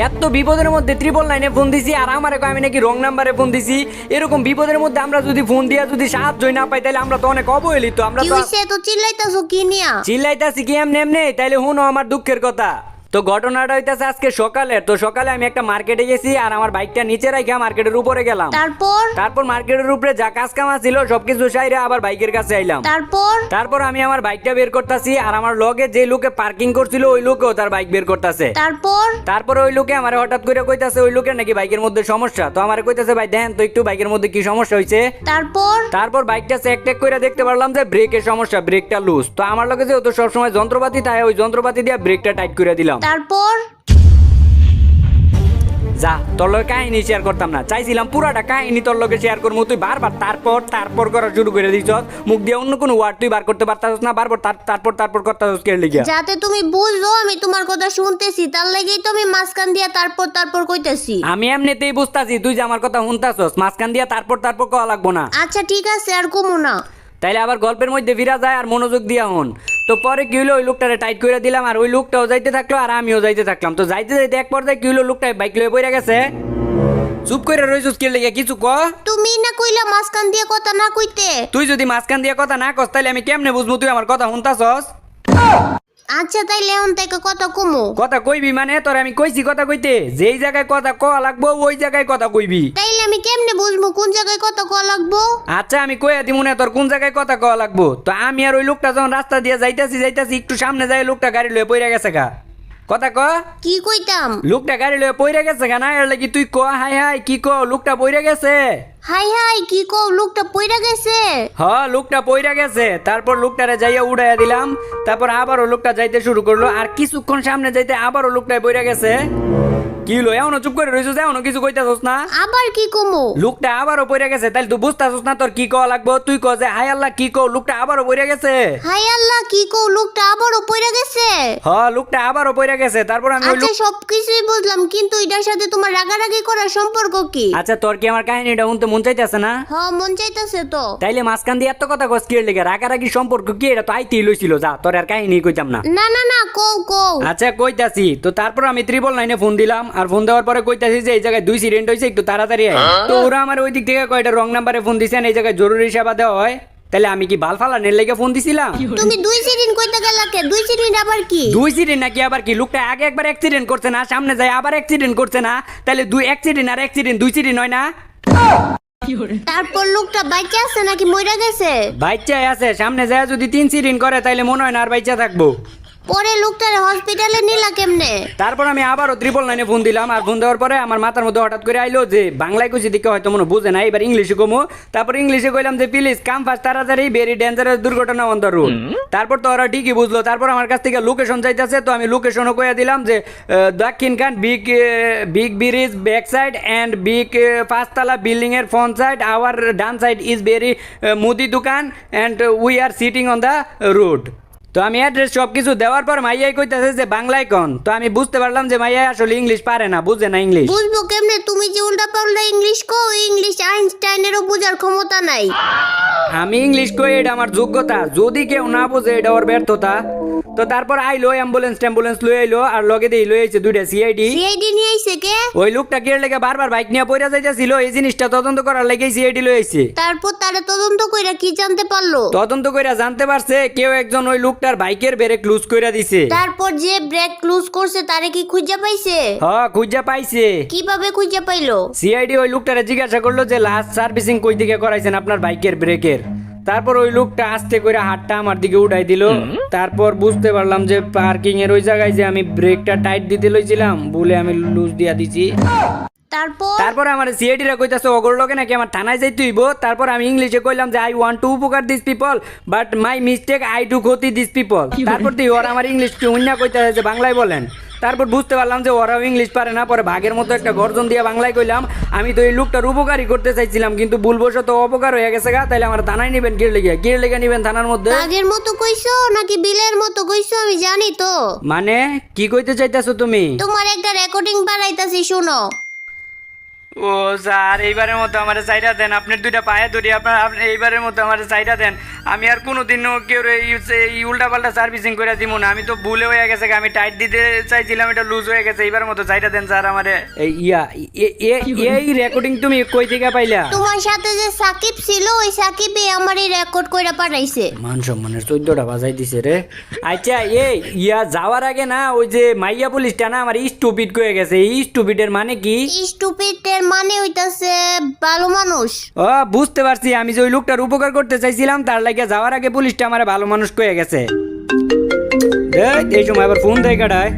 এত বিপদের মধ্যে 999 ফোন দিছি আর আমারে কয় আমি নাকি রং নাম্বারে ফোন দিছি। এরকম বিপদের মধ্যে আমরা যদি ফোন দিয়া যদি সাহায্যই না পাই তাহলে আমরা তো অনেক অবহেলিত। আমরা কি তো হইছে তো চিল্লাইতাছো কি নিয়া? চিল্লাইতাছি কি এমনি এমনি? তাইলে হুনো আমার দুঃখের কথা। তো ঘটনাটা হইতাছে আজকে সকালে। তো সকালে আমি একটা মার্কেটে গেছি আর আমার বাইকটা নিচে রাখা মার্কেটের উপরে গেলাম। তারপর মার্কেটের উপরে যা কাজ কামা ছিল সবকিছু সাইরা আবার বাইকের কাছে আইলাম। তারপর আমি আমার বাইকটা বের করতেছি আর আমার লগে যে লোকে পার্কিং করছিল ওই লোকও তার বাইক বের করতেছে। তারপর ওই লোকে আমার হঠাৎ করে কইতাছে ওই লোকের নাকি বাইকের মধ্যে সমস্যা। তো আমারে কইতাছে ভাই দেখেন তো একটু বাইকের মধ্যে কি সমস্যা হইছে। তারপর বাইকটা চেক টেক করে দেখতে পারলাম যে ব্রেকের সমস্যা, ব্রেকটা লুজ। তো আমার লগে যেহেতু সবসময় যন্ত্রপাতি তাই ওই যন্ত্রপাতি দিয়ে ব্রেকটা টাইট করে দিলাম। যা তোর লগে কাহিনী শেয়ার করতাম না, চাইছিলাম পুরাটা কাহিনী তোর লগে শেয়ার করবো, তুই বারবার তারপর করা শুরু করে দিছ। মুখ দিয়ে অন্য কোনো ওয়ার্ড তুই বার করতে পারতাস না, বারবার তারপর করতাস কে লিগা? যাতে তুমি বুঝো আমি তোমার কথা শুনতেছি, তার লাগেই তো আমি মাঝখান দিয়া তারপর কইতেছি। আমি এমনিতেই বুঝতাছি তুই যে আমার কথা শুনতাছস, মাঝখান দিয়া তারপর কওয়া লাগবো না। আচ্ছা ঠিক আছে, আর কমু না। তাইলে আবার গল্পের মধ্যে ফিরা যায় আর মনোযোগ দিয়া হন। তো পরে কি হলো, ওই লোকটারে টাইট করে দিলাম আর ওই লোকটাও যাইতে থাকলো আর আমিও যাইতে থাকলাম। তো যাইতে এক পর্যায়ে কি হলো, লোকটা বাইক লয়ে পড়ে গেছে। চুপ করে রইছস কি লাগা, কিছু ক। তুমি না কইলা মাঝখান দিয়ে কথা না কইতে। তুই যদি মাঝখান দিয়ে কথা না কস তাইলে আমি কেমনে বুঝবো তুই আমার কথা শুনতাছস? আচ্ছা তাইলে এখন থেকে কথা কমু। কথা কইবি মানে? তোর আমি কইছি কথা কইতে, যেই জায়গায় কথা কওয়া লাগবো ওই জায়গায় কথা কইবি। তাইলে আমি কেমনে বুঝবো কোন জায়গায় কথা কওয়া লাগবো? আচ্ছা আমি কইয়া দিমু না তোর কোন জায়গায় কথা কওয়া লাগবো। তো আমি আর ওই লোকটা যখন রাস্তা দিয়ে যাইতাছি একটু সামনে যায় লোকটা গাড়ি লয়ে পইরা গেছে গা। কথা ক। কি কইতাম? লোকটা গাড়ি লয়ে পইরা গেছে গা না, এর লাগি তুই ক হাই হাই কি ক, লোকটা পইরা গেছে। হাই হাই কি কও, লোকটা পইরা গেছে? লোকটা পইরা গেছে। তারপর লোকটারে যাইয়া উড়াইয়া দিলাম। তারপর আবারও লোকটা যাইতে শুরু করলো আর কিছুক্ষণ সামনে যাইতে আবারও লোকটাই পইরা গেছে। কি হলো এখনো চুপ করে রইছস, এখনো কিছু কইতাছস না? আবার কি কমু? লোকটা আবারও পইরা গেছে। তাইলে তুই বুঝতাছস না তোর কি কওয়া লাগবো? তুই ক যে হাই আল্লাহ কি কও, লোকটা আবারও পইরা গেছে। হাই আল্লাহ কি কও, লোকটা আবারও পইরা গেছে? লোকটা আবারও পইরা গেছে। তারপর আমি আচ্ছা সবকিছুই বুঝলাম, কিন্তু এটার সাথে তোমার রাগারাগি করার সম্পর্ক কি? আচ্ছা তোর কি আমার কাহিনীটা শুনতে মন চাইতেছে না? মন চাইতেছে তো। তাইলে মাঝখান দিয়ে এত কথা কস কি লেগে? রাগারাগি সম্পর্ক কি? এটা তো আইতেই লইছিল। যা তোর আর কাহিনী কইতাম না। না কও। আচ্ছা কইতাছি। তো তারপর আমি 999 ফোন দিলাম আর ফোন দেওয়ার পরে কইতাছি যে এই জায়গায় 2 অ্যাক্সিডেন্ট হইছে, একটু তাড়াতাড়ি আয়। তো ওরা আমার ওই দিক থেকে কয়টা রং নাম্বারে ফোন দিছেন, এই জায়গায় জরুরি সেবা দেওয়া হয়। তাহলে আমি কি বালফালানের লেগে ফোন দিছিলাম? তুমি 2 অ্যাক্সিডেন্ট কইতে গেলা কে? 2 অ্যাক্সিডেন্ট আবার কি? 2 অ্যাক্সিডেন্ট নাকি আবার কি? লোকটা আগে একবার অ্যাক্সিডেন্ট করছে না, সামনে যায় আবার অ্যাক্সিডেন্ট করছে না, তাহলে 2 অ্যাক্সিডেন্ট আর অ্যাক্সিডেন্ট 2 অ্যাক্সিডেন্ট হয় না? তারপর লোকটা বাইকে আছে নাকি মইরা গেছে? বাইচ্চাই আছে। সামনে যায় যদি 3 অ্যাক্সিডেন্ট করে তাইলে মনে হয় না আর বাইচ্চা থাকবো। পরে লোকটারে হসপিটালে নিলা কেমনে? তারপর আমি আবারও 999 ফোন দিলাম আর ফোন দেওয়ার পরে আমার মাথার মধ্যে হঠাৎ করে আইলো যে বাংলায় কইছি দিকে হয়তো মনে বুঝে না, এবার ইংলিশে কমো। তারপর ইংলিশে কইলাম যে প্লিজ কাম ফাস্ট, তাড়াতাড়ি, ভেরি ডেঞ্জারাস দুর্ঘটনা অন দ্য রোড। তারপর তো ওরা ঠিকই বুঝলো। তারপর আমার কাছ থেকে লোকেশন চাইতেছে। তো আমি লোকেশনও কইয়া দিলাম যে Dakshin Khan big bridge back side and big 5 তলা বিল্ডিং এর ফ্রন্ট সাইড, আওয়ার ডান সাইড ইজ ভেরি মুদি দোকান and we are sitting on the road. তো আমি অ্যাড্রেস সব কিছু দেওয়ার পর মাইয়াই কইতাছে যে বাংলায় কোন। তো আমি বুঝতে পারলাম যে মাইয়া আসলে ইংলিশ পারে না, বুঝে না ইংলিশ। বুঝবো কেমনে? তুমি যে উল্টাপাল্টা ইংলিশ কও, ইংলিশ আইনস্টাইনেরও বোঝার ক্ষমতা নাই। আমি ইংলিশ কই, এটা আমার যোগ্যতা। যদি কেউ না বোঝে এটা ওর ব্যর্থতা। তো তারপর আইলো অ্যাম্বুলেন্স লই আইলো আর লগে দিয়ে লই আইছে 2টা সিআইডি নিয়ে আইছে কে? ওই লোকটা কে লেগে বারবার বাইক নিয়ে পয়রা যাইতাছিল, এই জিনিসটা তদন্ত করার লাগি সিআইডি লই আইছে। তারপর তারে তদন্ত কইরা কি জানতে পারলো? তদন্ত কইরা জানতে পারছে কেউ একজন ওই লোকটার বাইকের ব্রেক লুজ কইরা দিছে। তারপর যে ব্রেক লুজ করছে তারে কি খুঁজে পাইছে? খুঁজা পাইছে। কিভাবে খুঁজে পাইলো? সিআইডি ওই লোকটারে জিজ্ঞাসা করলো যে লাস্ট সার্ভিসিং কই দিকে করাইছেন আপনার বাইকের ব্রেকের। তারপর ওই লোকটা আস্তে করে হাতটা আমার দিকে উঠাই দিল। তারপর বুঝতে পারলাম যে পার্কিং এর ওই জায়গায় যে আমি ব্রেকটা টাইট দিতে লইছিলাম বলে আমি লুজ দিয়া দিছি। তারপর আমার সিআইডি রা কইতাছে ওগর লগে নাকি আমার থানায় যাইতে হইব। তারপর আমি ইংলিশে কইলাম যে আই ওয়ান্ট টু উপকার this people but my mistake I to ক্ষতি দিস পিপল। তারপর তুই ওরা আমার ইংলিশ উন্না কইতাছে যে বাংলায় বলেন। তারপর বুঝতে পারলাম যে ওরাও ইংলিশ পারে না। পরে ভাগের মতো একটা গর্জন দিয়ে বাংলায় কইলাম আমি তো এই লোকটার উপকারই করতে চাইছিলাম, কিন্তু ভুলবশত অপকার হয়ে গেছে গা। তাইলে আমার থানায় নিবেন কি লেগে নিবেন থানার মধ্যে? ভাগের মতো কইছো নাকি বিলের মতো কইছো আমি জানি তো। মানে কি কইতে চাইতাছো তুমি? তোমার একটা রেকর্ডিং বানাইতাছি শুনো। ও স্যার এইবারের মতো আমার চাইটা দেন, আপনার দুইটা পায়ে ধরি, আপনি এইবারের মতো আমার চাইটা দেন। আমি আর কোনোদিনও কেউ এই উল্টা পাল্টা সার্ভিসিং করে দিব না। আমি তো ভুলে হয়ে গেছে, আমি টাইট দিতে চাইছিলাম, এটা লুজ হয়ে গেছে। এইবারের মতো চাইটা দেন স্যার আমারে। এই রেকর্ডিং তুমি কই থেকে পাইলা? তোমার সাথে যে সাকিব ছিল ওই সাকিবই আমারই রেকর্ড কইরা পাঠাইছে। মান সম্মানের 14টা বাজাই দিছে রে। আচ্ছা যাওয়ার আগে না ওই যে মাইয়া পুলিশটা না আমার স্টুপিড কয়ে গেছে। এই স্টুপিডের মানে কি? স্টুপিডের মানে হইতাছে ভালো মানুষ। ও বুঝতে পারছি, আমি যে ওই লোকটার উপকার করতে চাইছিলাম তার লাগে যাওয়ার আগে পুলিশটা আমার ভালো মানুষ কয়ে গেছে। এই সময় আবার ফোন দেয় কাটায়।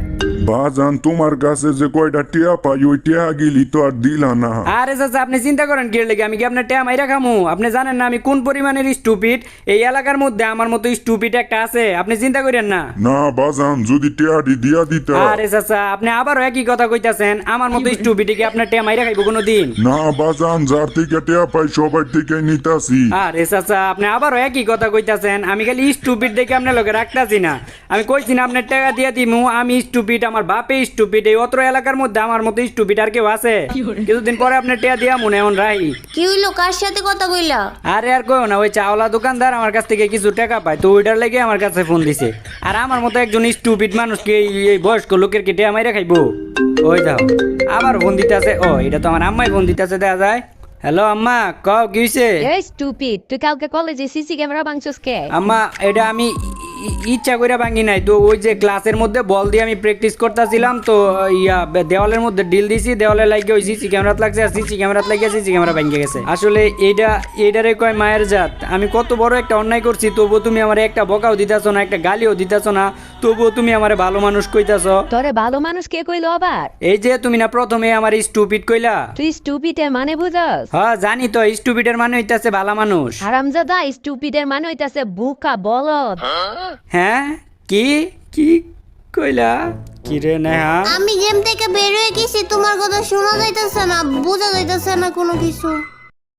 বাজান তোমার কাছে যে কয়টা টিয়া পাই ওই টিয়া গিলি তো আর দিলা না। আরে চাচা আপনি চিন্তা করেন কি লেগে? আমি কি আপনার ট্যাম আইরা খামু? আপনি জানেন না আমি কোন পরিমাণের স্টুপিড? এই এলাকার মধ্যে আমার মতো স্টুপিড একটা আছে, আপনি চিন্তা করেন না। না বাজান যদি টিয়াটি দিয়া দিতা। আরে চাচা আপনি আবারও একই কথা কইতাছেন। আমার মতো স্টুপিড কি আপনার ট্যাম আইরা খাইবো কোনোদিন? না বাজান যার থেকে টিয়া পাই সবার থেকে নিতাছি। আরে চাচা আপনি আবারও একই কথা কইতাছেন। আমি খালি স্টুপিড দেখে আপনার লোকে রাখতাছি না। আমি কইছি না আপনার টাকা দিয়া দিমু। আমি স্টুপিড, আমার বাপে স্টুপিড। এই অত্র এলাকার মধ্যে আমার মতো স্টুপিড আর কেউ আছে? কিছুদিন পরে আপনার টাকা দিয়া মনে এমন রাই। কি হইলো, কার সাথে কথা কইলা? আরে আর কইও না, ওই চাওলা দোকানদার আমার কাছ থেকে কিছু টাকা পায়, তো ওইটার লেগে আমার কাছে ফোন দিছে। আর আমার মতো একজন স্টুপিড মানুষকে এই বয়স্ক লোকের কি টাকা মাইরা খাইবো? ওই যাও আবার ফোন দিতে আছে। ও এটা তো আমার আম্মাই ফোন দিতে আছে, দেখা যায়। হ্যালো আম্মা, কও কি হইছে? এই স্টুপিড, তুই কালকে কলেজে সিসি ক্যামেরা ভাঙছস কে? আম্মা এটা আমি ইচ্ছা করে ভাঙি নাই, তো ওই যে ক্লাসের মধ্যে বল দিয়ে আমি প্র্যাকটিস করতেছিলাম, তো দেওয়ালের মধ্যে ডিল দিছি, দেওয়ালে লাগিয়ে ওই সিসি ক্যামেরাত লাগছে, আর সিসি ক্যামেরাত লাগিয়ে সিসি ক্যামেরা ভেঙে গেছে। আসলে এইটারে কয় মায়ের জাত। আমি কত বড় একটা অন্যায় করছি, তবুও তুমি আমার একটা বকাও দিতেছো না, একটা গালিও দিতেছো না, তবুও তুমি আমার ভালো মানুষ কইতাছো। তোরে ভালো মানুষ কে কইলো আবার? এই যে তুমি না প্রথমে আমার স্টুপিড কইলা। তুই স্টুপিডের মানে বুঝস? হ্যাঁ জানি তো, স্টুপিডের মানে হইতাছে ভালো মানুষ। হারামজাদা, স্টুপিডের মানে হইতাছে বোকা বলদ। হ্যাঁ কি কি কইলা? কি রে নেহা? আমি গেম থেকে বের হয়ে গেছি, তোমার কথা শোনা যাইতেছে না, বোঝা যাইতেছে না কোনো কিছু।